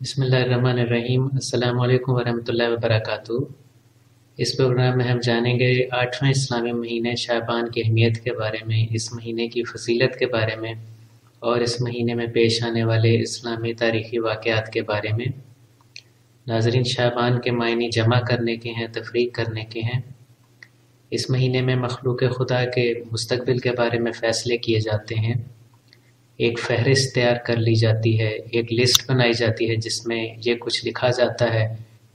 بسم اللہ الرحمن الرحیم۔ السلام علیکم ورحمۃ اللہ وبرکاتہ۔ اس پروگرام میں ہم جانیں گے 8واں اسلامی مہینے شعبان کی اہمیت کے بارے میں، اس مہینے کی فضیلت کے بارے میں، اور اس مہینے میں پیش آنے والے اسلامی تاریخی واقعات کے بارے میں۔ ناظرین، شعبان کے معنی جمع کرنے کے ہیں، تفریق کرنے کے ہیں۔ اس مہینے میں مخلوق خدا کے مستقبل کے بارے میں فیصلے کیے جاتے ہیں، ایک فہرست تیار کر لی جاتی ہے، ایک لسٹ بنائی جاتی ہے جس میں یہ کچھ لکھا جاتا ہے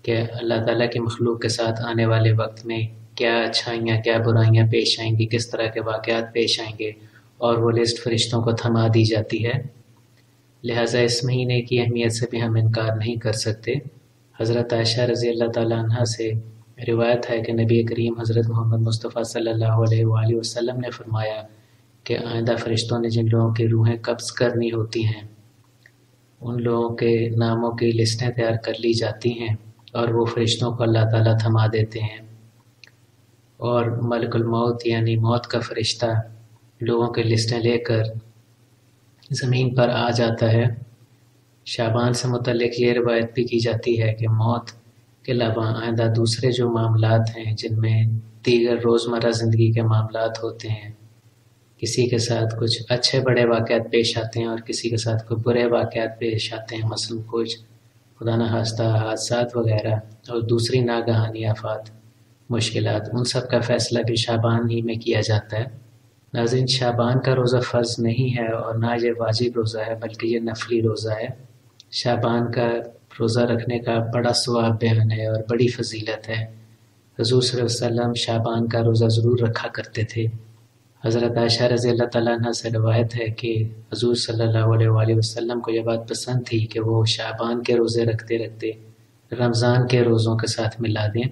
کہ اللہ تعالیٰ کی مخلوق کے ساتھ آنے والے وقت میں کیا اچھائیاں کیا برائیاں پیش آئیں گی، کس طرح کے واقعات پیش آئیں گے، اور وہ لسٹ فرشتوں کو تھما دی جاتی ہے۔ لہٰذا اس مہینے کی اہمیت سے بھی ہم انکار نہیں کر سکتے۔ حضرت عائشہ رضی اللہ تعالیٰ عنہ سے روایت ہے کہ نبی کریم حضرت محمد مصطفیٰ صلی اللہ علیہ وآلہ وسلم نے فرمایا کہ آئندہ فرشتوں نے جن لوگوں کی روحیں قبض کرنی ہوتی ہیں ان لوگوں کے ناموں کی لسٹیں تیار کر لی جاتی ہیں، اور وہ فرشتوں کو اللہ تعالیٰ تھما دیتے ہیں، اور ملک الموت یعنی موت کا فرشتہ لوگوں کی لسٹیں لے کر زمین پر آ جاتا ہے۔ شعبان سے متعلق یہ روایت بھی کی جاتی ہے کہ موت کے علاوہ آئندہ دوسرے جو معاملات ہیں جن میں دیگر روزمرہ زندگی کے معاملات ہوتے ہیں، کسی کے ساتھ کچھ اچھے بڑے واقعات پیش آتے ہیں اور کسی کے ساتھ کوئی برے واقعات پیش آتے ہیں، مثلا کچھ خدا نخواستہ حادثات وغیرہ اور دوسری ناگہانی آفات، مشکلات، ان سب کا فیصلہ بھی شعبان ہی میں کیا جاتا ہے۔ ناظرین، شعبان کا روزہ فرض نہیں ہے اور نہ یہ واجب روزہ ہے، بلکہ یہ نفلی روزہ ہے۔ شعبان کا روزہ رکھنے کا بڑا ثواب بیان ہے اور بڑی فضیلت ہے۔ حضور صلی اللہ علیہ وسلم شعبان کا روزہ ضرور رکھا کرتے تھے۔ حضرت عائشہ رضی اللہ تعالیٰ عنہ سے روایت ہے کہ حضور صلی اللہ علیہ وآلہ وسلم کو یہ بات پسند تھی کہ وہ شعبان کے روزے رکھتے رکھتے رمضان کے روزوں کے ساتھ ملا دیں۔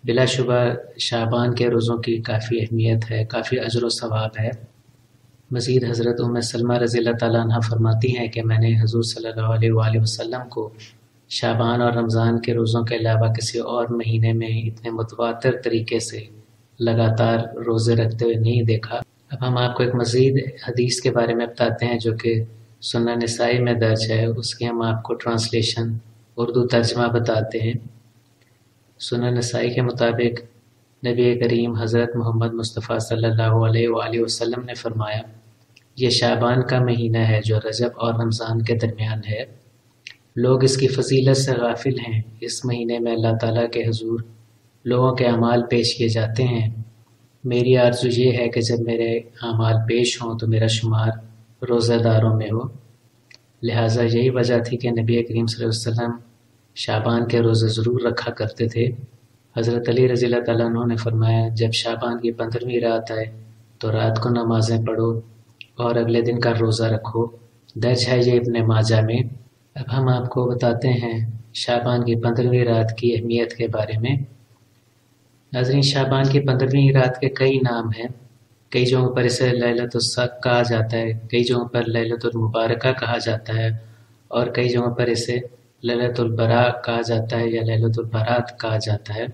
بلا شبہ شعبان کے روزوں کی کافی اہمیت ہے، کافی اجر و ثواب ہے۔ مزید حضرت ام سلمہ رضی اللہ تعالیٰ عنہ فرماتی ہیں کہ میں نے حضور صلی اللہ علیہ وآلہ وسلم کو شعبان اور رمضان کے روزوں کے علاوہ کسی اور مہینے میں اتنے متواتر طریقے سے لگاتار روزے رکھتے ہوئے نہیں دیکھا۔ اب ہم آپ کو ایک مزید حدیث کے بارے میں بتاتے ہیں جو کہ سنن نسائی میں درج ہے، اس کی ہم آپ کو ٹرانسلیشن اردو ترجمہ بتاتے ہیں۔ سنن نسائی کے مطابق نبی کریم حضرت محمد مصطفیٰ صلی اللہ علیہ وآلہ وسلم نے فرمایا، یہ شعبان کا مہینہ ہے جو رجب اور رمضان کے درمیان ہے۔ لوگ اس کی فضیلت سے غافل ہیں۔ اس مہینے میں اللہ تعالیٰ کے حضور لوگوں کے اعمال پیش کیے جاتے ہیں۔ میری آرزو یہ ہے کہ جب میرے اعمال پیش ہوں تو میرا شمار روزہ داروں میں ہو۔ لہٰذا یہی وجہ تھی کہ نبی کریم صلی اللہ علیہ وسلم شعبان کے روزے ضرور رکھا کرتے تھے۔ حضرت علی رضی اللہ تعالیٰ عنہ نے فرمایا، جب شعبان کی 15ویں رات آئے تو رات کو نمازیں پڑھو اور اگلے دن کا روزہ رکھو۔ درج ہے یہ ابن ماجہ میں۔ اب ہم آپ کو بتاتے ہیں شعبان کی 15ویں رات کی اہمیت کے بارے میں۔ ناظرین، شعبان کی 15ویں رات کے کئی نام ہیں۔ کئی جگہوں پر اسے لیلۃ الصق کہا جاتا ہے، کئی جگہوں پر لیلۃ المبارکہ کہا جاتا ہے، اور کئی جگہوں پر اسے لیلۃ البراء کہا جاتا ہے یا لیلۃ البرات کہا جاتا ہے۔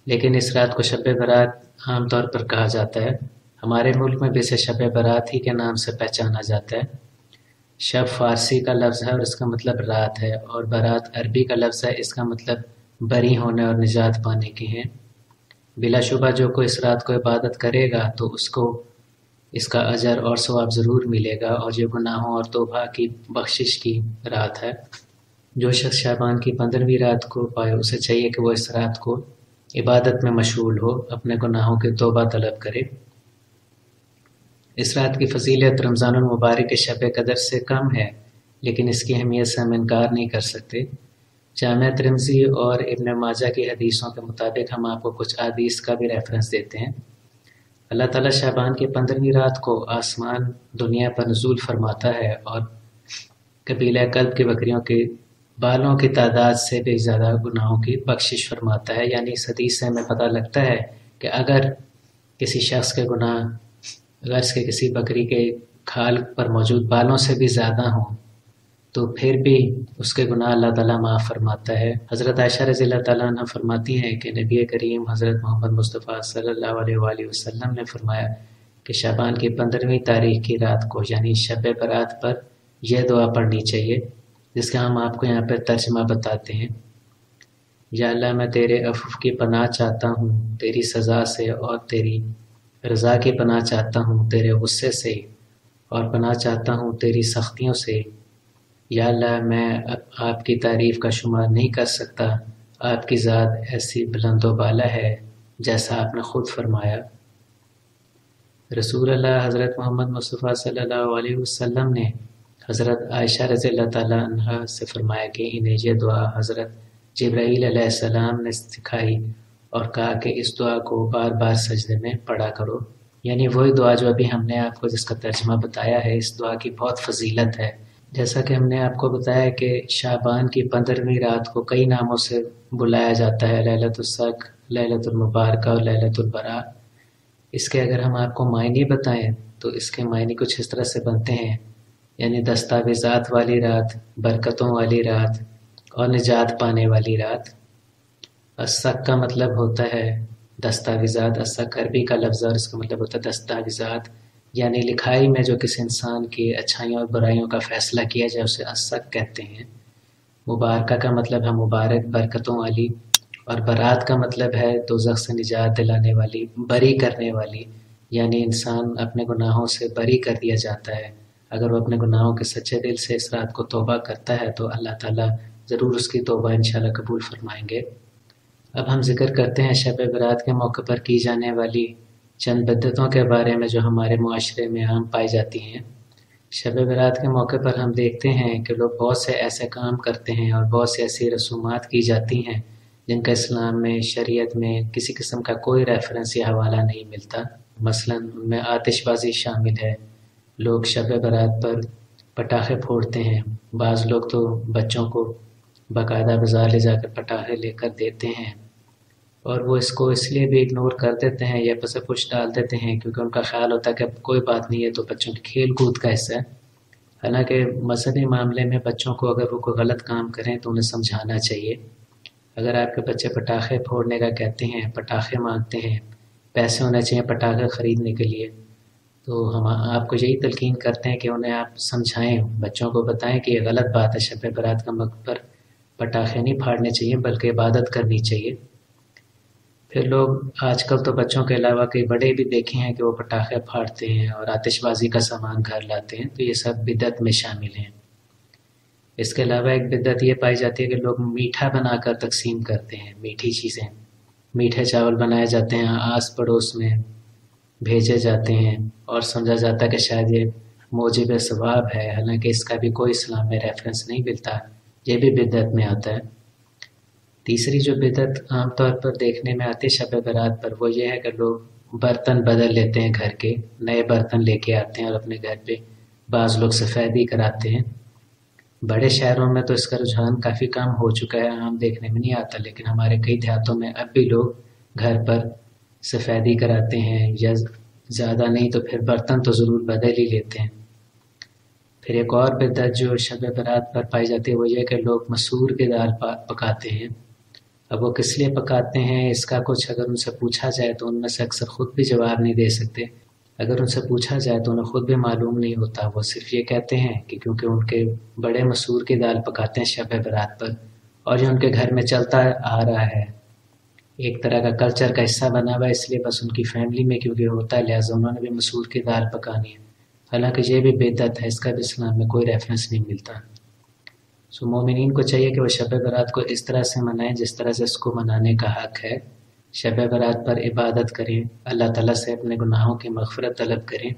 لیکن اس رات کو شب برات عام طور پر کہا جاتا ہے۔ ہمارے ملک میں بھی اسے شب برات ہی کے نام سے پہچانا جاتا ہے۔ شب فارسی کا لفظ ہے اور اس کا مطلب رات ہے، اور برات عربی کا لفظ ہے، اس کا مطلب بری ہونے اور نجات پانے کے ہیں۔ بلا شبہ جو کوئی اس رات کو عبادت کرے گا تو اس کو اس کا اجر اور ثواب ضرور ملے گا، اور یہ گناہوں اور توبہ کی بخشش کی رات ہے۔ جو شخص شعبان کی 15ویں رات کو پائے اسے چاہیے کہ وہ اس رات کو عبادت میں مشغول ہو، اپنے گناہوں کی توبہ طلب کرے۔ اس رات کی فضیلت رمضان المبارک کے شب قدر سے کم ہے، لیکن اس کی اہمیت سے ہم انکار نہیں کر سکتے۔ جامع ترمذی اور ابن ماجہ کی حدیثوں کے مطابق ہم آپ کو کچھ احادیث کا بھی ریفرنس دیتے ہیں۔ اللہ تعالیٰ شعبان کی 15ویں رات کو آسمان دنیا پر نزول فرماتا ہے اور قبیلہ کلب کی بکریوں کے بالوں کی تعداد سے بھی زیادہ گناہوں کی بخشش فرماتا ہے۔ یعنی اس حدیث سے ہمیں پتہ لگتا ہے کہ اگر کسی شخص کے گناہ غرض کے کسی بکری کے کھال پر موجود بالوں سے بھی زیادہ ہوں تو پھر بھی اس کے گناہ اللہ تعالیٰ معاف فرماتا ہے۔ حضرت عائشہ رضی اللہ تعالیٰ عنہ فرماتی ہیں کہ نبی کریم حضرت محمد مصطفیٰ صلی اللہ علیہ وآلہ وسلم نے فرمایا کہ شعبان کی 15ویں تاریخ کی رات کو یعنی شب برات پر یہ دعا پڑھنی چاہیے، جس کا ہم آپ کو یہاں پر ترجمہ بتاتے ہیں۔ یا اللہ میں تیرے عفو کی پناہ چاہتا ہوں تیری سزا سے، اور تیری رضا کی پناہ چاہتا ہوں تیرے غصے سے، اور پناہ چاہتا ہوں تیری سختیوں سے۔ یا اللہ میں آپ کی تعریف کا شمار نہیں کر سکتا، آپ کی ذات ایسی بلند و بالا ہے جیسا آپ نے خود فرمایا۔ رسول اللہ حضرت محمد مصطفیٰ صلی اللہ علیہ وسلم نے حضرت عائشہ رضی اللہ تعالیٰ عنہ سے فرمایا کہ انہیں یہ دعا حضرت جبرائیل علیہ السلام نے سکھائی اور کہا کہ اس دعا کو بار بار سجدے میں پڑھا کرو، یعنی وہی دعا جو ابھی ہم نے آپ کو جس کا ترجمہ بتایا ہے۔ اس دعا کی بہت فضیلت ہے، جیسا کہ ہم نے آپ کو بتایا کہ شعبان کی 15ویں رات کو کئی ناموں سے بلایا جاتا ہے، لیلۃ الصق، لیلۃ المبارکہ اور لیلۃ البراء۔ اس کے اگر ہم آپ کو معنی بتائیں تو اس کے معنی کچھ اس طرح سے بنتے ہیں، یعنی دستاویزات والی رات، برکتوں والی رات اور نجات پانے والی رات۔ الصق کا مطلب ہوتا ہے دستاویزات، الصق عربی کا لفظ اور اس کا مطلب ہوتا ہے دستاویزات، یعنی لکھائی میں جو کسی انسان کی اچھائیوں اور برائیوں کا فیصلہ کیا جائے اسے الصق کہتے ہیں۔ مبارکہ کا مطلب ہے مبارک، برکتوں والی، اور برات کا مطلب ہے دوزخ سے نجات دلانے والی، بری کرنے والی، یعنی انسان اپنے گناہوں سے بری کر دیا جاتا ہے۔ اگر وہ اپنے گناہوں کے سچے دل سے اس رات کو توبہ کرتا ہے تو اللہ تعالیٰ ضرور اس کی توبہ انشاءاللہ قبول فرمائیں گے۔ اب ہم ذکر کرتے ہیں شب برات کے موقع پر کی جانے والی چند بدعتوں کے بارے میں جو ہمارے معاشرے میں عام پائی جاتی ہیں۔ شب برات کے موقع پر ہم دیکھتے ہیں کہ لوگ بہت سے ایسے کام کرتے ہیں اور بہت سی ایسی رسومات کی جاتی ہیں جن کا اسلام میں، شریعت میں کسی قسم کا کوئی ریفرنس یا حوالہ نہیں ملتا۔ مثلا ان میں آتش بازی شامل ہے، لوگ شب برات پر پٹاخے پھوڑتے ہیں، بعض لوگ تو بچوں کو باقاعدہ بازار لے جا کر پٹاخے لے کر دیتے ہیں، اور وہ اس کو اس لیے بھی اگنور کر دیتے ہیں یا پس پش ڈال دیتے ہیں کیونکہ ان کا خیال ہوتا ہے کہ اب کوئی بات نہیں ہے، تو بچوں کے کھیل کود کا حصہ ہے۔ حالانکہ مذہبی معاملے میں بچوں کو اگر وہ کوئی غلط کام کریں تو انہیں سمجھانا چاہیے۔ اگر آپ کے بچے پٹاخے پھوڑنے کا کہتے ہیں، پٹاخے مانگتے ہیں، پیسے ہونے چاہیے پٹاخے خریدنے کے لیے، تو ہم آپ کو یہی تلقین کرتے ہیں کہ انہیں آپ سمجھائیں، بچوں کو بتائیں کہ یہ غلط بات ہے، شب برات کا موقع پر پٹاخے نہیں پھاڑنے چاہیے بلکہ عبادت کرنی چاہیے۔ پھر لوگ آج کل تو بچوں کے علاوہ کئی بڑے بھی دیکھے ہیں کہ وہ پٹاخے پھاڑتے ہیں اور آتش بازی کا سامان گھر لاتے ہیں، تو یہ سب بدعت میں شامل ہیں۔ اس کے علاوہ ایک بدعت یہ پائی جاتی ہے کہ لوگ میٹھا بنا کر تقسیم کرتے ہیں، میٹھی چیزیں، میٹھے چاول بنائے جاتے ہیں، آس پڑوس میں بھیجے جاتے ہیں اور سمجھا جاتا ہے کہ شاید یہ موجب ثواب ہے، حالانکہ اس کا بھی کوئی اسلام میں ریفرنس نہیں ملتا، یہ بھی بدعت میں آتا ہے۔ تیسری جو بدعت عام طور پر دیکھنے میں آتی ہے شب برات پر، وہ یہ ہے کہ لوگ برتن بدل لیتے ہیں، گھر کے نئے برتن لے کے آتے ہیں اور اپنے گھر پہ بعض لوگ سفیدی کراتے ہیں۔ بڑے شہروں میں تو اس کا رجحان کافی کم ہو چکا ہے، عام دیکھنے میں نہیں آتا، لیکن ہمارے کئی دیہاتوں میں اب بھی لوگ گھر پر سفیدی کراتے ہیں، یا زیادہ نہیں تو پھر برتن تو ضرور بدل ہی لیتے ہیں۔ پھر ایک اور بدعت جو شب برات پر پائی جاتی ہے وہ یہ کہ لوگ مسور کی دال پکاتے ہیں۔ اب وہ کس لیے پکاتے ہیں اس کا کچھ اگر ان سے پوچھا جائے تو ان میں سے اکثر خود بھی جواب نہیں دے سکتے۔ اگر ان سے پوچھا جائے تو انہیں خود بھی معلوم نہیں ہوتا، وہ صرف یہ کہتے ہیں کہ کیونکہ ان کے بڑے مسور کی دال پکاتے ہیں شب برات پر، اور یہ ان کے گھر میں چلتا آ رہا ہے، ایک طرح کا کلچر کا حصہ بنا ہوا ہے، اس لیے بس ان کی فیملی میں کیونکہ ہوتا ہے لہٰذا انہوں نے بھی مسور کی دال پکانی ہے۔ حالانکہ یہ بھی بدعت ہے، اس کا بھی اسلام میں کوئی ریفرنس نہیں ملتا۔ مومنین کو چاہیے کہ وہ شب برات کو اس طرح سے منائیں جس طرح سے اس کو منانے کا حق ہے۔ شب برات پر عبادت کریں، اللہ تعالیٰ سے اپنے گناہوں کی مغفرت طلب کریں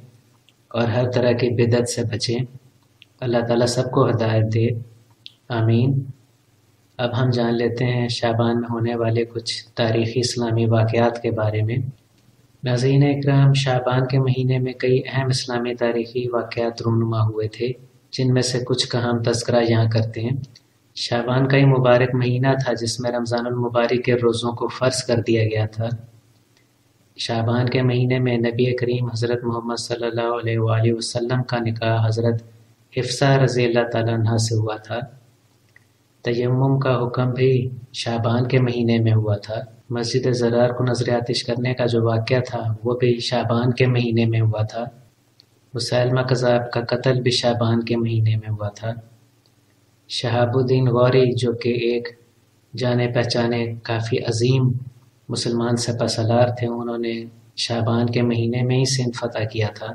اور ہر طرح کی بدعت سے بچیں۔ اللہ تعالیٰ سب کو ہدایت دے، آمین۔ اب ہم جان لیتے ہیں شعبان میں ہونے والے کچھ تاریخی اسلامی واقعات کے بارے میں۔ ناظرین اکرام، شعبان کے مہینے میں کئی اہم اسلامی تاریخی واقعات رونما ہوئے تھے، جن میں سے کچھ کا ہم تذکرہ یہاں کرتے ہیں۔ شعبان کا ہی مبارک مہینہ تھا جس میں رمضان المبارک کے روزوں کو فرض کر دیا گیا تھا۔ شعبان کے مہینے میں نبی کریم حضرت محمد صلی اللہ علیہ وآلہ وسلم کا نکاح حضرت حفصہ رضی اللہ تعالیٰ عنہ سے ہوا تھا۔ تیمم کا حکم بھی شعبان کے مہینے میں ہوا تھا۔ مسجد زرار کو نذر آتش کرنے کا جو واقعہ تھا وہ بھی شعبان کے مہینے میں ہوا تھا۔ مسیلمہ کذاب کا قتل بھی شعبان کے مہینے میں ہوا تھا۔ شہاب الدین غوری جو کہ ایک جانے پہچانے کافی عظیم مسلمان سپہ سالار تھے، انہوں نے شعبان کے مہینے میں ہی سندھ فتح کیا تھا۔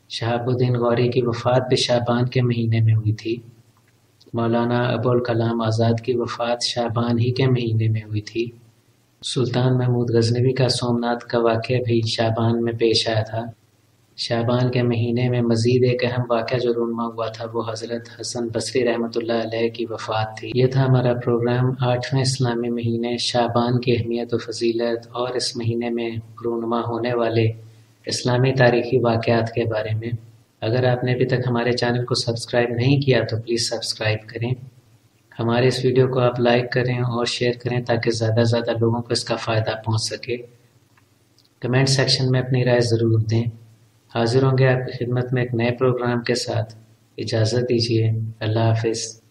شہاب الدین غوری کی وفات بھی شعبان کے مہینے میں ہوئی تھی۔ مولانا ابوالکلام آزاد کی وفات شعبان ہی کے مہینے میں ہوئی تھی۔ سلطان محمود غزنوی کا سومناتھ کا واقعہ بھی شعبان میں پیش آیا تھا۔ شعبان کے مہینے میں مزید ایک اہم واقعہ جو رونما ہوا تھا وہ حضرت حسن بصری رحمۃ اللہ علیہ کی وفات تھی۔ یہ تھا ہمارا پروگرام 8ویں اسلامی مہینے شعبان کی اہمیت و فضیلت اور اس مہینے میں رونما ہونے والے اسلامی تاریخی واقعات کے بارے میں۔ اگر آپ نے ابھی تک ہمارے چینل کو سبسکرائب نہیں کیا تو پلیز سبسکرائب کریں۔ ہمارے اس ویڈیو کو آپ لائک کریں اور شیئر کریں تاکہ زیادہ سے زیادہ لوگوں کو اس کا فائدہ پہنچ سکے۔ کمنٹ سیکشن میں اپنی رائے ضرور دیں۔ حاضر ہوں گے آپ کی خدمت میں ایک نئے پروگرام کے ساتھ۔ اجازت دیجیے۔ اللہ حافظ۔